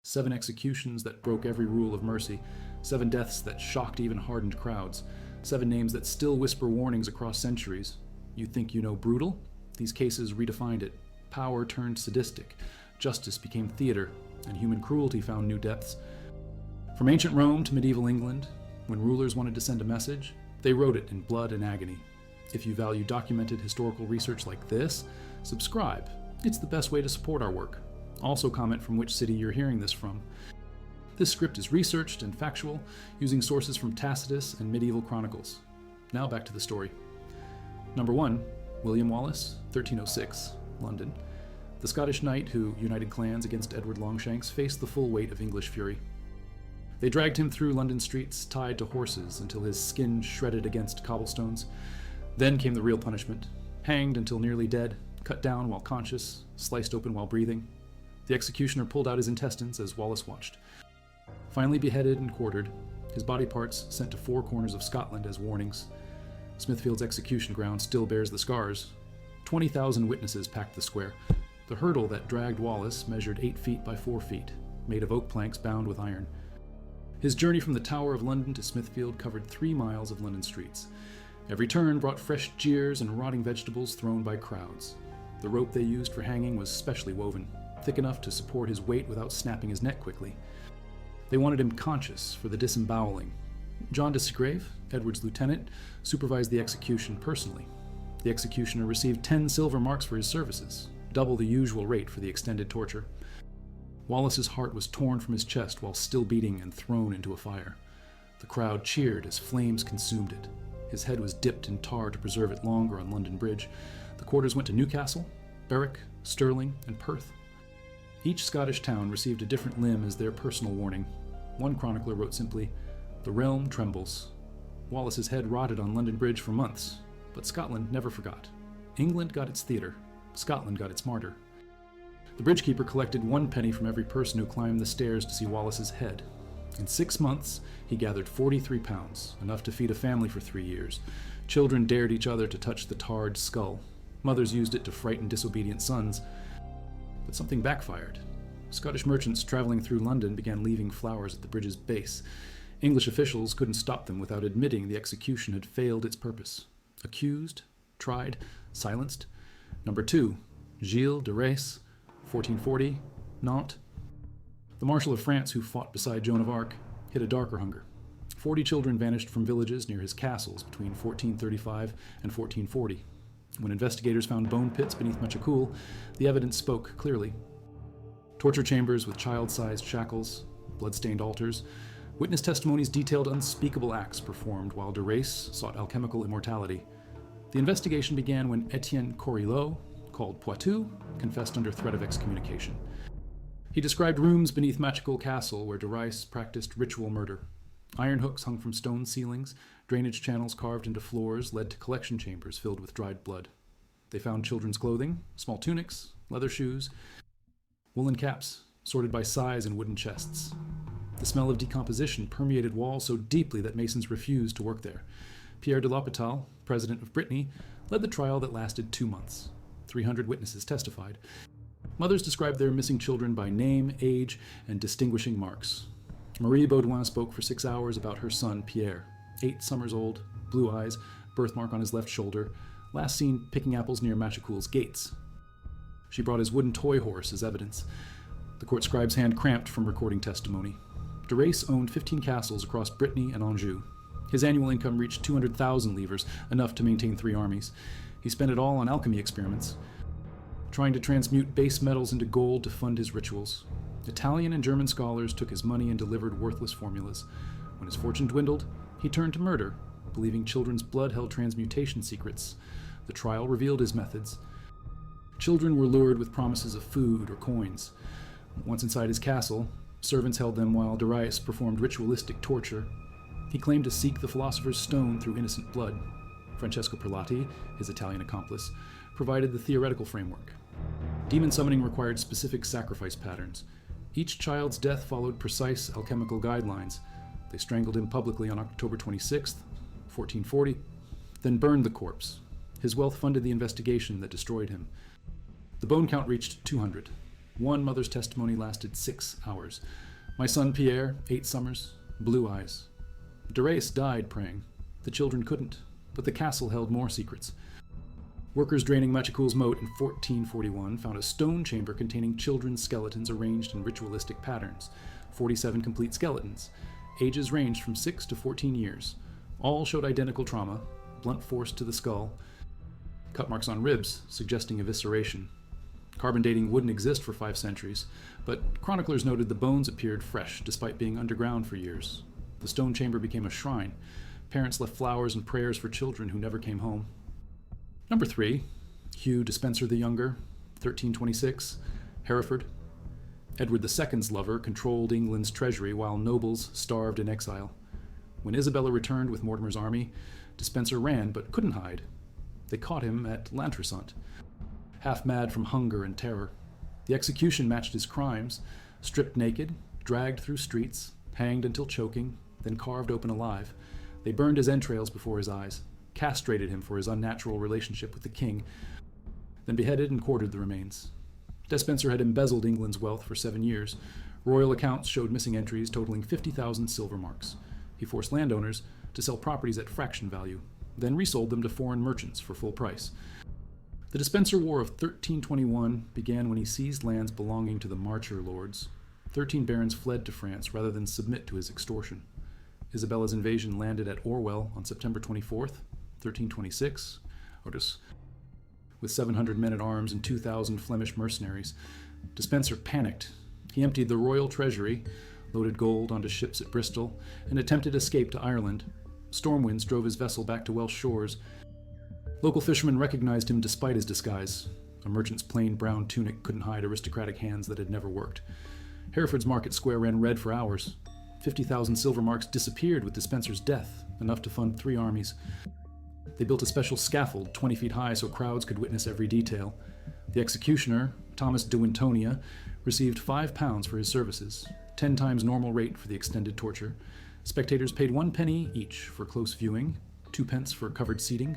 7 executions that broke every rule of mercy, 7 deaths that shocked even hardened crowds, 7 names that still whisper warnings across centuries. You think you know brutal? These cases redefined it. Power turned sadistic, justice became theater, and human cruelty found new depths. From ancient Rome to medieval England, when rulers wanted to send a message, they wrote it in blood and agony. If you value documented historical research like this, subscribe. It's the best way to support our work. Also comment from which city you're hearing this from. This script is researched and factual, using sources from Tacitus and medieval chronicles. Now back to the story. Number 1, William Wallace, 1306, London. The Scottish knight who united clans against Edward Longshanks faced the full weight of English fury. They dragged him through London streets, tied to horses until his skin shredded against cobblestones. Then came the real punishment. Hanged until nearly dead, cut down while conscious, sliced open while breathing. The executioner pulled out his intestines as Wallace watched. Finally beheaded and quartered, his body parts sent to 4 corners of Scotland as warnings. Smithfield's execution ground still bears the scars. 20,000 witnesses packed the square. The hurdle that dragged Wallace measured 8 feet by 4 feet, made of oak planks bound with iron. His journey from the Tower of London to Smithfield covered 3 miles of London streets. Every turn brought fresh jeers and rotting vegetables thrown by crowds. The rope they used for hanging was specially woven, thick enough to support his weight without snapping his neck quickly. They wanted him conscious for the disemboweling. John de Segrave, Edward's lieutenant, supervised the execution personally. The executioner received 10 silver marks for his services, double the usual rate for the extended torture. Wallace's heart was torn from his chest while still beating and thrown into a fire. The crowd cheered as flames consumed it. His head was dipped in tar to preserve it longer on London Bridge. The quarters went to Newcastle, Berwick, Stirling, and Perth. Each Scottish town received a different limb as their personal warning. One chronicler wrote simply, "The realm trembles." Wallace's head rotted on London Bridge for months, but Scotland never forgot. England got its theatre, Scotland got its martyr. The bridgekeeper collected 1 penny from every person who climbed the stairs to see Wallace's head. In 6 months, he gathered 43 pounds, enough to feed a family for 3 years. Children dared each other to touch the tarred skull. Mothers used it to frighten disobedient sons. But something backfired. Scottish merchants traveling through London began leaving flowers at the bridge's base. English officials couldn't stop them without admitting the execution had failed its purpose. Accused, tried, silenced. Number 2, Gilles de Rais, 1440, Nantes. The Marshal of France who fought beside Joan of Arc hid a darker hunger. 40 children vanished from villages near his castles between 1435 and 1440. When investigators found bone pits beneath Machecoul, the evidence spoke clearly. Torture chambers with child-sized shackles, blood-stained altars. Witness testimonies detailed unspeakable acts performed while de Rais sought alchemical immortality. The investigation began when Etienne Corillot, called Poitou, confessed under threat of excommunication. He described rooms beneath Machecoul Castle where de Rais practiced ritual murder. Iron hooks hung from stone ceilings, drainage channels carved into floors led to collection chambers filled with dried blood. They found children's clothing, small tunics, leather shoes, woolen caps, sorted by size in wooden chests. The smell of decomposition permeated walls so deeply that masons refused to work there. Pierre de l'Hôpital, president of Brittany, led the trial that lasted 2 months. 300 witnesses testified. Mothers described their missing children by name, age, and distinguishing marks. Marie Baudouin spoke for 6 hours about her son, Pierre, 8 summers old, blue eyes, birthmark on his left shoulder, last seen picking apples near Machecoul's gates. She brought his wooden toy horse as evidence. The court scribe's hand cramped from recording testimony. De Rais owned 15 castles across Brittany and Anjou. His annual income reached 200,000 livres, enough to maintain 3 armies. He spent it all on alchemy experiments, trying to transmute base metals into gold to fund his rituals. Italian and German scholars took his money and delivered worthless formulas. When his fortune dwindled, he turned to murder, believing children's blood held transmutation secrets. The trial revealed his methods. Children were lured with promises of food or coins. Once inside his castle, servants held them while de Rais performed ritualistic torture. He claimed to seek the philosopher's stone through innocent blood. Francesco Prelati, his Italian accomplice, provided the theoretical framework. Demon summoning required specific sacrifice patterns. Each child's death followed precise alchemical guidelines. They strangled him publicly on October 26, 1440, then burned the corpse. His wealth funded the investigation that destroyed him. The bone count reached 200. One mother's testimony lasted 6 hours. My son Pierre, 8 summers, blue eyes. De Rais died praying. The children couldn't, but the castle held more secrets. Workers draining Machecoul's moat in 1441 found a stone chamber containing children's skeletons arranged in ritualistic patterns. 47 complete skeletons. Ages ranged from 6 to 14 years. All showed identical trauma, blunt force to the skull, cut marks on ribs, suggesting evisceration. Carbon dating wouldn't exist for 5 centuries, but chroniclers noted the bones appeared fresh despite being underground for years. The stone chamber became a shrine. Parents left flowers and prayers for children who never came home. Number 3, Hugh le Despenser the Younger, 1326, Hereford. Edward II's lover controlled England's treasury while nobles starved in exile. When Isabella returned with Mortimer's army, Despenser ran but couldn't hide. They caught him at L'Entresant, half mad from hunger and terror. The execution matched his crimes: stripped naked, dragged through streets, hanged until choking, then carved open alive. They burned his entrails before his eyes, castrated him for his unnatural relationship with the king, then beheaded and quartered the remains. Despenser had embezzled England's wealth for 7 years. Royal accounts showed missing entries totaling 50,000 silver marks. He forced landowners to sell properties at fraction value, then resold them to foreign merchants for full price. The Despenser War of 1321 began when he seized lands belonging to the Marcher lords. 13 barons fled to France rather than submit to his extortion. Isabella's invasion landed at Orwell on September 24th, 1326, with 700 men-at-arms and 2,000 Flemish mercenaries. Despenser panicked. He emptied the royal treasury, loaded gold onto ships at Bristol, and attempted escape to Ireland. Storm winds drove his vessel back to Welsh shores. Local fishermen recognized him despite his disguise. A merchant's plain brown tunic couldn't hide aristocratic hands that had never worked. Hereford's market square ran red for hours. 50,000 silver marks disappeared with Despenser's death, enough to fund 3 armies. They built a special scaffold 20 feet high so crowds could witness every detail. The executioner, Thomas de Wintonia, received £5 for his services, 10 times normal rate for the extended torture. Spectators paid 1 penny each for close viewing, 2 pence for covered seating.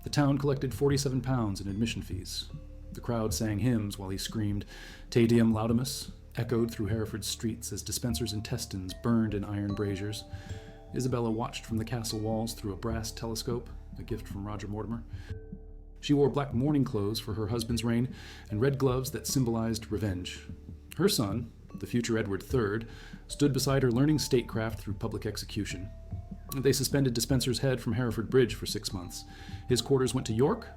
The town collected £47 in admission fees. The crowd sang hymns while he screamed Te Deum Laudamus, echoed through Hereford's streets as Despenser's intestines burned in iron braziers. Isabella watched from the castle walls through a brass telescope, a gift from Roger Mortimer. She wore black mourning clothes for her husband's reign and red gloves that symbolized revenge. Her son, the future Edward III, stood beside her learning statecraft through public execution. They suspended Despenser's head from Hereford Bridge for 6 months. His quarters went to York,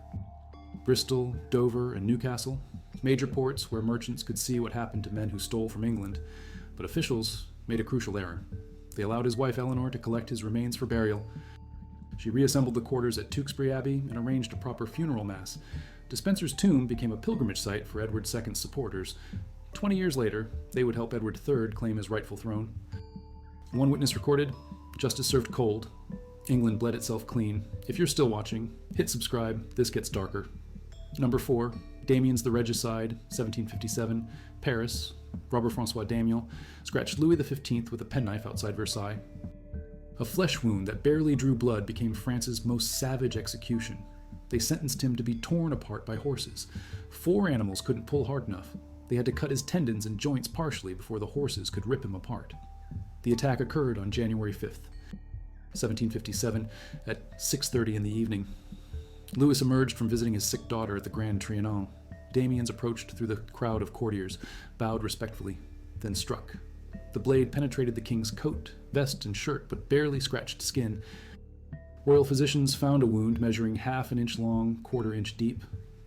Bristol, Dover, and Newcastle, major ports where merchants could see what happened to men who stole from England. But officials made a crucial error. They allowed his wife Eleanor to collect his remains for burial. She reassembled the quarters at Tewkesbury Abbey and arranged a proper funeral mass. Despenser's tomb became a pilgrimage site for Edward II's supporters. 20 years later, they would help Edward III claim his rightful throne. One witness recorded, "Justice served cold. England bled itself clean. If you're still watching, hit subscribe. This gets darker." Number 4, Damiens the Regicide, 1757, Paris. Robert-François Damiens scratched Louis XV with a penknife outside Versailles. A flesh wound that barely drew blood became France's most savage execution. They sentenced him to be torn apart by horses. 4 animals couldn't pull hard enough. They had to cut his tendons and joints partially before the horses could rip him apart. The attack occurred on January 5th, 1757, at 6:30 in the evening. Louis emerged from visiting his sick daughter at the Grand Trianon. Damiens approached through the crowd of courtiers, bowed respectfully, then struck. The blade penetrated the king's coat, vest, and shirt, but barely scratched skin. Royal physicians found a wound measuring half an inch long, 1/4 inch deep.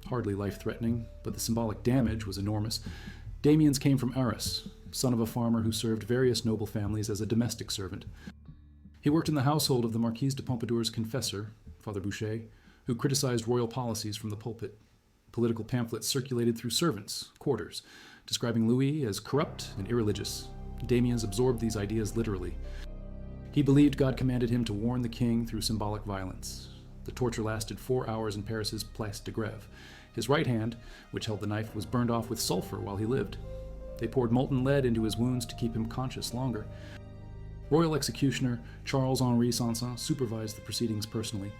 Hardly life-threatening, but the symbolic damage was enormous. Damiens came from Arras, son of a farmer who served various noble families as a domestic servant. He worked in the household of the Marquise de Pompadour's confessor, Father Boucher, who criticized royal policies from the pulpit. Political pamphlets circulated through servants' quarters, describing Louis as corrupt and irreligious. Damiens absorbed these ideas literally. He believed God commanded him to warn the king through symbolic violence. The torture lasted 4 hours in Paris's Place de Grève. His right hand, which held the knife, was burned off with sulfur while he lived. They poured molten lead into his wounds to keep him conscious longer. Royal executioner Charles-Henri Sanson supervised the proceedings personally.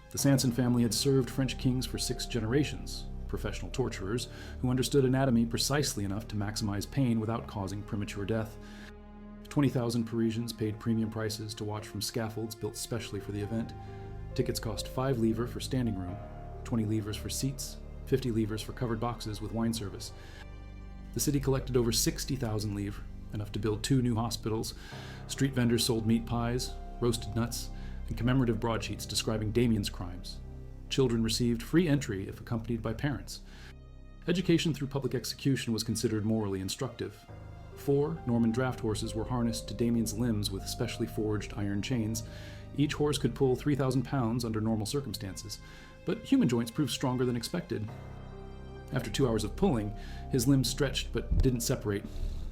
The Sanson family had served French kings for 6 generations, professional torturers, who understood anatomy precisely enough to maximize pain without causing premature death. 20,000 Parisians paid premium prices to watch from scaffolds built specially for the event. Tickets cost 5 livres for standing room, 20 livres for seats, 50 livres for covered boxes with wine service. The city collected over 60,000 livres, enough to build 2 new hospitals. Street vendors sold meat pies, roasted nuts, and commemorative broadsheets describing Damien's crimes. Children received free entry if accompanied by parents. Education through public execution was considered morally instructive. 4 Norman draft horses were harnessed to Damien's limbs with specially forged iron chains. Each horse could pull 3,000 pounds under normal circumstances, but human joints proved stronger than expected. After 2 hours of pulling, his limbs stretched but didn't separate.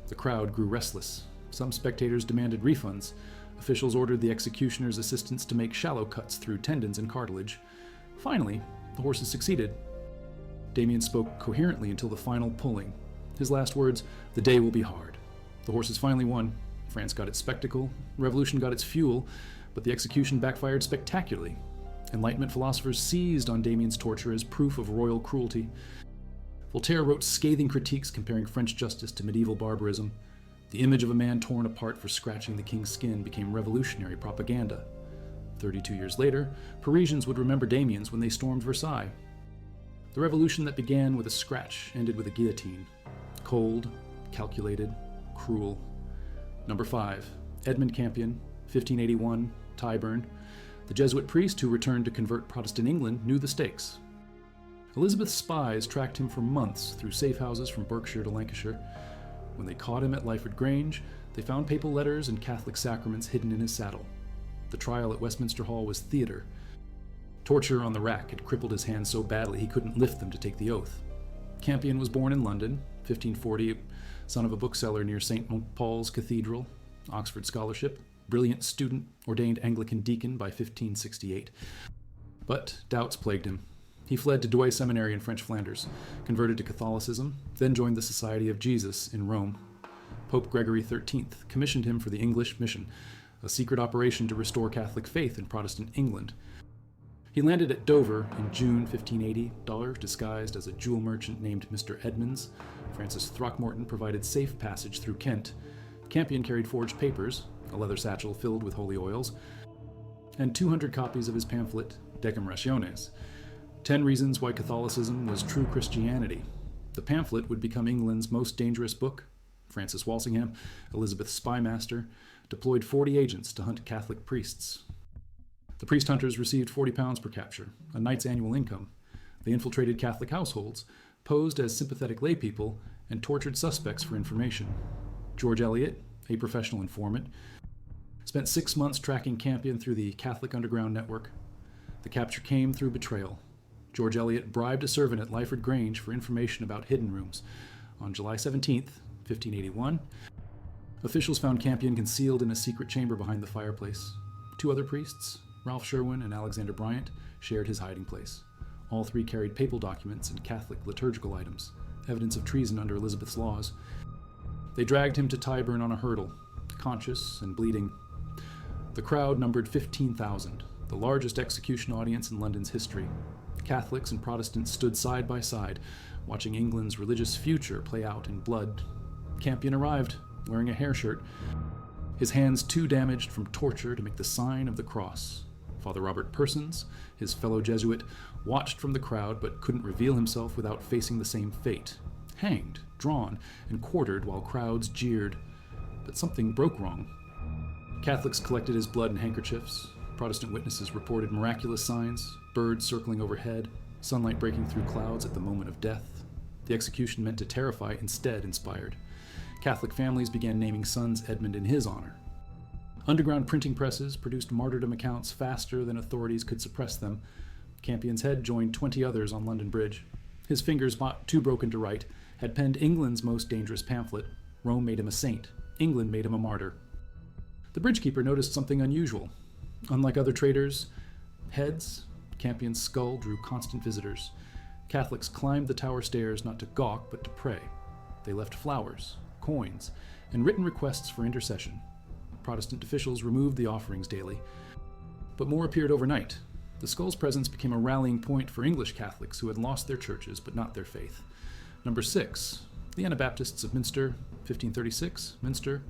The crowd grew restless. Some spectators demanded refunds. Officials ordered the executioner's assistants to make shallow cuts through tendons and cartilage. Finally, the horses succeeded. Damien spoke coherently until the final pulling. His last words, "The day will be hard." The horses finally won. France got its spectacle, revolution got its fuel, but the execution backfired spectacularly. Enlightenment philosophers seized on Damien's torture as proof of royal cruelty. Voltaire wrote scathing critiques comparing French justice to medieval barbarism. The image of a man torn apart for scratching the king's skin became revolutionary propaganda. 32 years later, Parisians would remember Damiens when they stormed Versailles. The revolution that began with a scratch ended with a guillotine. Cold, calculated, cruel. Number 5, Edmund Campion, 1581, Tyburn. The Jesuit priest who returned to convert Protestant England knew the stakes. Elizabeth's spies tracked him for months through safe houses from Berkshire to Lancashire. When they caught him at Lyford Grange, they found papal letters and Catholic sacraments hidden in his saddle. The trial at Westminster Hall was theater. Torture on the rack had crippled his hands so badly he couldn't lift them to take the oath. Campion was born in London, 1540, son of a bookseller near St. Paul's Cathedral, Oxford scholarship, brilliant student, ordained Anglican deacon by 1568. But doubts plagued him. He fled to Douai Seminary in French Flanders, converted to Catholicism, then joined the Society of Jesus in Rome. Pope Gregory XIII commissioned him for the English mission, a secret operation to restore Catholic faith in Protestant England. He landed at Dover in June 1580, disguised as a jewel merchant named Mr. Edmunds. Francis Throckmorton provided safe passage through Kent. Campion carried forged papers, a leather satchel filled with holy oils, and 200 copies of his pamphlet, Decem Rationes, 10 Reasons Why Catholicism Was True Christianity. The pamphlet would become England's most dangerous book. Francis Walsingham, Elizabeth's spymaster, deployed 40 agents to hunt Catholic priests. The priest hunters received £40 per capture, a knight's annual income. They infiltrated Catholic households, posed as sympathetic laypeople, and tortured suspects for information. George Eliot, a professional informant, spent 6 months tracking Campion through the Catholic underground network. The capture came through betrayal. George Eliot bribed a servant at Lyford Grange for information about hidden rooms. On July 17, 1581, officials found Campion concealed in a secret chamber behind the fireplace. 2 other priests, Ralph Sherwin and Alexander Bryant, shared his hiding place. All 3 carried papal documents and Catholic liturgical items, evidence of treason under Elizabeth's laws. They dragged him to Tyburn on a hurdle, conscious and bleeding. The crowd numbered 15,000, the largest execution audience in London's history. Catholics and Protestants stood side by side, watching England's religious future play out in blood. Campion arrived, wearing a hair shirt, his hands too damaged from torture to make the sign of the cross. Father Robert Persons, his fellow Jesuit, watched from the crowd but couldn't reveal himself without facing the same fate. Hanged, drawn, and quartered while crowds jeered. But something broke wrong. Catholics collected his blood in handkerchiefs. Protestant witnesses reported miraculous signs, birds circling overhead, sunlight breaking through clouds at the moment of death. The execution meant to terrify, instead inspired. Catholic families began naming sons Edmund in his honor. Underground printing presses produced martyrdom accounts faster than authorities could suppress them. Campion's head joined 20 others on London Bridge. His fingers, too broken to write, had penned England's most dangerous pamphlet. Rome made him a saint. England made him a martyr. The bridgekeeper noticed something unusual. Unlike other traders' heads, Campion's skull drew constant visitors. Catholics climbed the tower stairs not to gawk but to pray. They left flowers, coins, and written requests for intercession. Protestant officials removed the offerings daily, but more appeared overnight. The skull's presence became a rallying point for English Catholics who had lost their churches but not their faith. Number 6. The Anabaptists of Münster, 1536, Münster.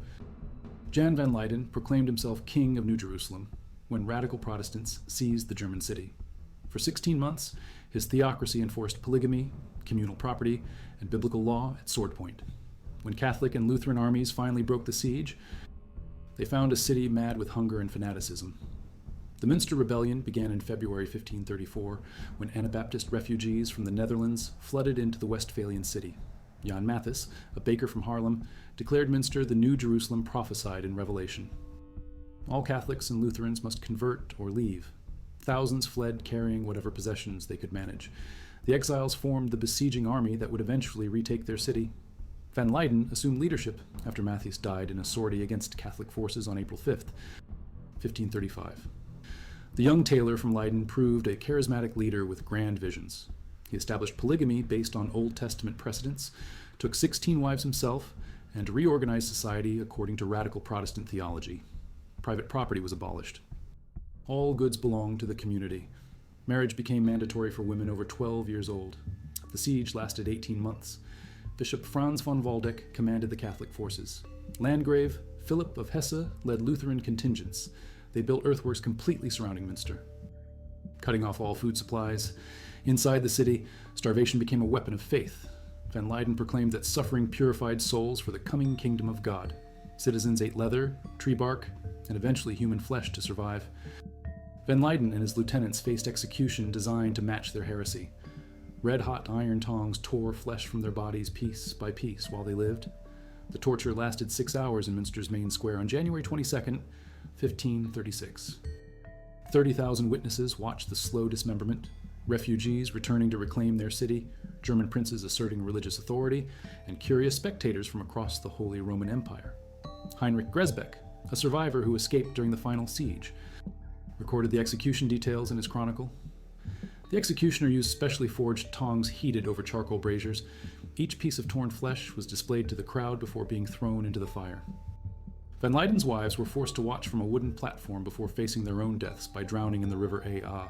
Jan van Leyden proclaimed himself King of New Jerusalem when radical Protestants seized the German city. For 16 months, his theocracy enforced polygamy, communal property, and biblical law at sword point. When Catholic and Lutheran armies finally broke the siege, they found a city mad with hunger and fanaticism. The Münster Rebellion began in February 1534 when Anabaptist refugees from the Netherlands flooded into the Westphalian city. Jan Mathis, a baker from Haarlem, declared Münster the New Jerusalem prophesied in Revelation. All Catholics and Lutherans must convert or leave. Thousands fled carrying whatever possessions they could manage. The exiles formed the besieging army that would eventually retake their city. Van Leyden assumed leadership after Matthias died in a sortie against Catholic forces on April 5th, 1535. The young tailor from Leyden proved a charismatic leader with grand visions. He established polygamy based on Old Testament precedents, took 16 wives himself, and reorganized society according to radical Protestant theology. Private property was abolished. All goods belonged to the community. Marriage became mandatory for women over 12 years old. The siege lasted 18 months. Bishop Franz von Waldeck commanded the Catholic forces. Landgrave Philip of Hesse led Lutheran contingents. They built earthworks completely surrounding Münster, cutting off all food supplies. Inside the city, starvation became a weapon of faith. Van Leyden proclaimed that suffering purified souls for the coming kingdom of God. Citizens ate leather, tree bark, and eventually human flesh to survive. Van Leyden and his lieutenants faced execution designed to match their heresy. Red-hot iron tongs tore flesh from their bodies piece by piece while they lived. The torture lasted 6 hours in Münster's main square on January 22nd, 1536. 30,000 witnesses watched the slow dismemberment, refugees returning to reclaim their city, German princes asserting religious authority, and curious spectators from across the Holy Roman Empire. Heinrich Gresbeck, a survivor who escaped during the final siege, recorded the execution details in his chronicle. The executioner used specially forged tongs heated over charcoal braziers. Each piece of torn flesh was displayed to the crowd before being thrown into the fire. Van Leyden's wives were forced to watch from a wooden platform before facing their own deaths by drowning in the river Aa.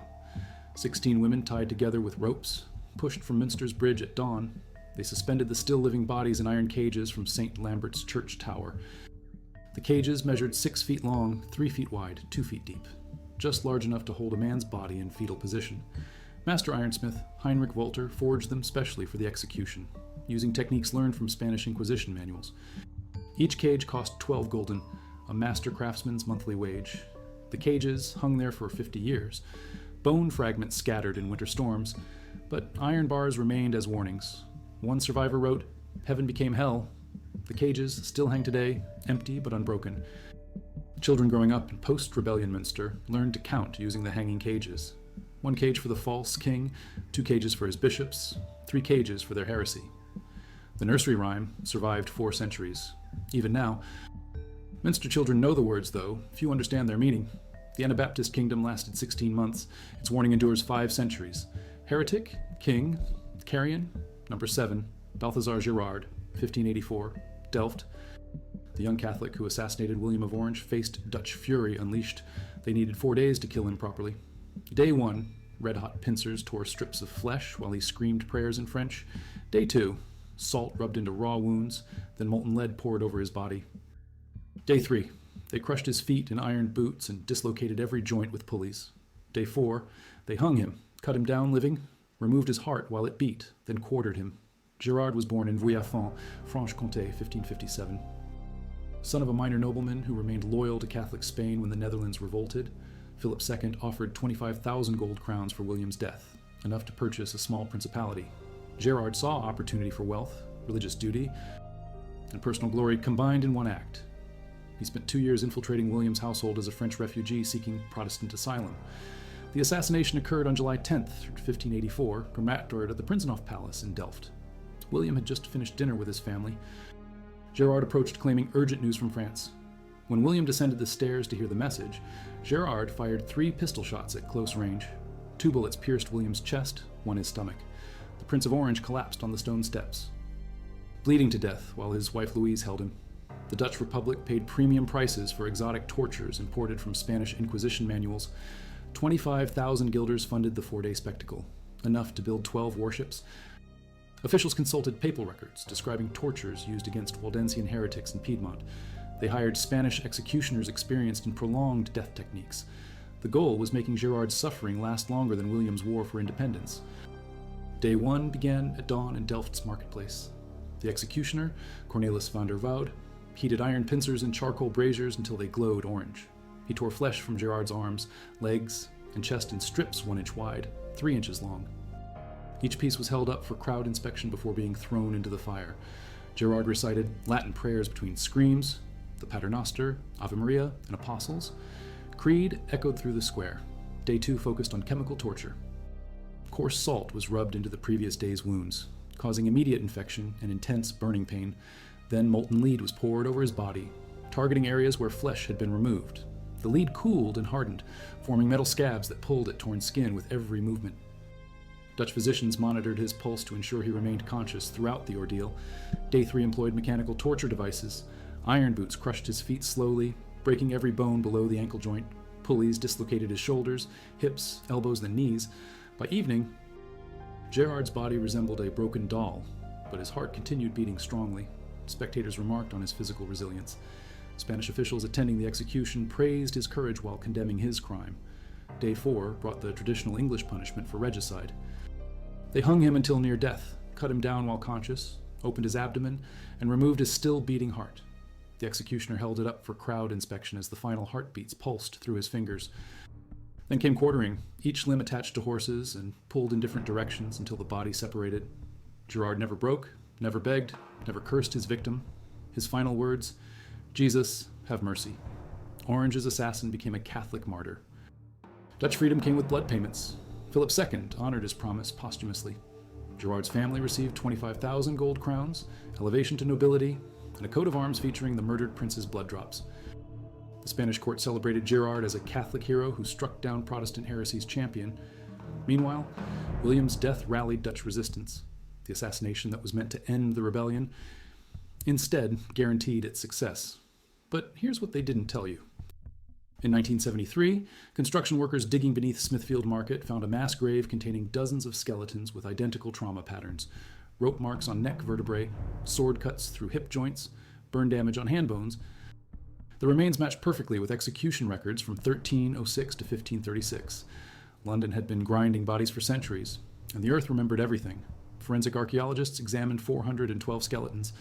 16 women tied together with ropes, pushed from Münster's bridge at dawn. They suspended the still living bodies in iron cages from St. Lambert's church tower. The cages measured 6 feet long, 3 feet wide, 2 feet deep, just large enough to hold a man's body in fetal position. Master ironsmith Heinrich Wolter forged them specially for the execution, using techniques learned from Spanish Inquisition manuals. Each cage cost 12 gulden, a master craftsman's monthly wage. The cages hung there for 50 years. Bone fragments scattered in winter storms, but iron bars remained as warnings. One survivor wrote, "Heaven became hell." The cages still hang today, empty but unbroken. Children growing up in post-rebellion Münster learned to count using the hanging cages. 1 cage for the false king, 2 cages for his bishops, 3 cages for their heresy. The nursery rhyme survived 4 centuries. Even now, Münster children know the words, though few understand their meaning. The Anabaptist kingdom lasted 16 months. Its warning endures 5 centuries. Heretic, king, carrion, number 7, Balthazar Gérard, 1584, Delft. The young Catholic who assassinated William of Orange faced Dutch fury unleashed. They needed 4 days to kill him properly. Day 1, red-hot pincers tore strips of flesh while he screamed prayers in French. Day 2, salt rubbed into raw wounds, then molten lead poured over his body. Day 3, they crushed his feet in iron boots and dislocated every joint with pulleys. Day 4, they hung him, cut him down living, removed his heart while it beat, then quartered him. Gérard was born in Vuillafan, Franche-Comté, 1557. Son of a minor nobleman who remained loyal to Catholic Spain when the Netherlands revolted, Philip II offered 25,000 gold crowns for William's death, enough to purchase a small principality. Gérard saw opportunity for wealth, religious duty, and personal glory combined in one act. He spent 2 years infiltrating William's household as a French refugee seeking Protestant asylum. The assassination occurred on July 10th, 1584, crematoried at the Prinsenhof Palace in Delft. William had just finished dinner with his family. Gérard approached claiming urgent news from France. When William descended the stairs to hear the message, Gérard fired 3 pistol shots at close range. 2 bullets pierced William's chest, 1 his stomach. The Prince of Orange collapsed on the stone steps, bleeding to death while his wife Louise held him. The Dutch Republic paid premium prices for exotic tortures imported from Spanish Inquisition manuals. 25,000 guilders funded the 4-day spectacle, enough to build 12 warships. Officials consulted papal records describing tortures used against Waldensian heretics in Piedmont. They hired Spanish executioners experienced in prolonged death techniques. The goal was making Gérard's suffering last longer than William's war for independence. Day 1 began at dawn in Delft's marketplace. The executioner, Cornelis van der Woude, heated iron pincers in charcoal braziers until they glowed orange. He tore flesh from Gérard's arms, legs, and chest in strips 1 inch wide, 3 inches long. Each piece was held up for crowd inspection before being thrown into the fire. Gérard recited Latin prayers between screams, the Paternoster, Ave Maria, and Apostles. Creed echoed through the square. Day 2 focused on chemical torture. Coarse salt was rubbed into the previous day's wounds, causing immediate infection and intense burning pain. Then molten lead was poured over his body, targeting areas where flesh had been removed. The lead cooled and hardened, forming metal scabs that pulled at torn skin with every movement. Dutch physicians monitored his pulse to ensure he remained conscious throughout the ordeal. Day 3 employed mechanical torture devices. Iron boots crushed his feet slowly, breaking every bone below the ankle joint. Pulleys dislocated his shoulders, hips, elbows, and knees. By evening, Gérard's body resembled a broken doll, but his heart continued beating strongly. Spectators remarked on his physical resilience. Spanish officials attending the execution praised his courage while condemning his crime. Day 4 brought the traditional English punishment for regicide. They hung him until near death, cut him down while conscious, opened his abdomen, and removed his still beating heart. The executioner held it up for crowd inspection as the final heartbeats pulsed through his fingers. Then came quartering, each limb attached to horses and pulled in different directions until the body separated. Gérard never broke, never begged, never cursed his victim. His final words, Jesus, have mercy. Orange's assassin became a Catholic martyr. Dutch freedom came with blood payments. Philip II honored his promise posthumously. Gérard's family received 25,000 gold crowns, elevation to nobility, and a coat of arms featuring the murdered prince's blood drops. The Spanish court celebrated Gérard as a Catholic hero who struck down Protestant heresy's champion. Meanwhile, William's death rallied Dutch resistance. The assassination that was meant to end the rebellion instead guaranteed its success. But here's what they didn't tell you. In 1973, construction workers digging beneath Smithfield Market found a mass grave containing dozens of skeletons with identical trauma patterns, rope marks on neck vertebrae, sword cuts through hip joints, burn damage on hand bones. The remains matched perfectly with execution records from 1306 to 1536. London had been grinding bodies for centuries, and the earth remembered everything. Forensic archaeologists examined 412 skeletons.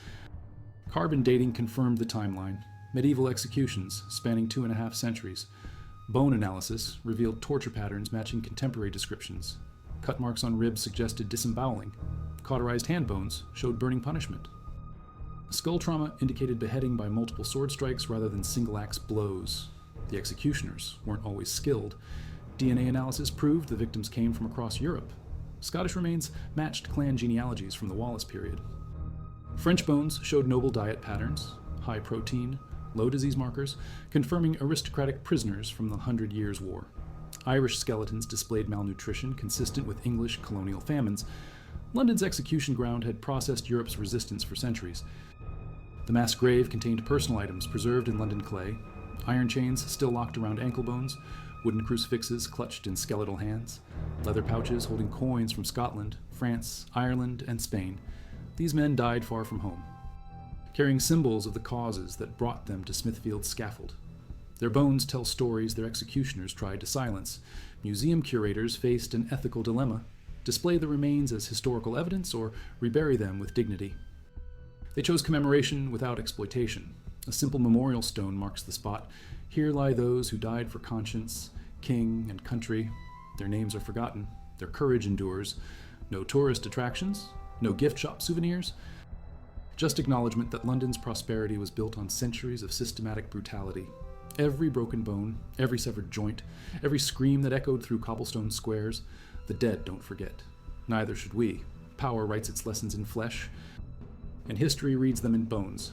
Carbon dating confirmed the timeline. Medieval executions spanning 2.5 centuries. Bone analysis revealed torture patterns matching contemporary descriptions. Cut marks on ribs suggested disemboweling. Cauterized hand bones showed burning punishment. Skull trauma indicated beheading by multiple sword strikes rather than single-axe blows. The executioners weren't always skilled. DNA analysis proved the victims came from across Europe. Scottish remains matched clan genealogies from the Wallace period. French bones showed noble diet patterns, high protein, low disease markers, confirming aristocratic prisoners from the 100 Years' War. Irish skeletons displayed malnutrition consistent with English colonial famines. London's execution ground had processed Europe's resistance for centuries. The mass grave contained personal items preserved in London clay, iron chains still locked around ankle bones, wooden crucifixes clutched in skeletal hands, leather pouches holding coins from Scotland, France, Ireland, and Spain. These men died far from home, carrying symbols of the causes that brought them to Smithfield's scaffold. Their bones tell stories their executioners tried to silence. Museum curators faced an ethical dilemma: display the remains as historical evidence or rebury them with dignity. They chose commemoration without exploitation. A simple memorial stone marks the spot. Here lie those who died for conscience, king, and country. Their names are forgotten. Their courage endures. No tourist attractions, no gift shop souvenirs. Just acknowledgement that London's prosperity was built on centuries of systematic brutality. Every broken bone, every severed joint, every scream that echoed through cobblestone squares. The dead don't forget. Neither should we. Power writes its lessons in flesh, and history reads them in bones.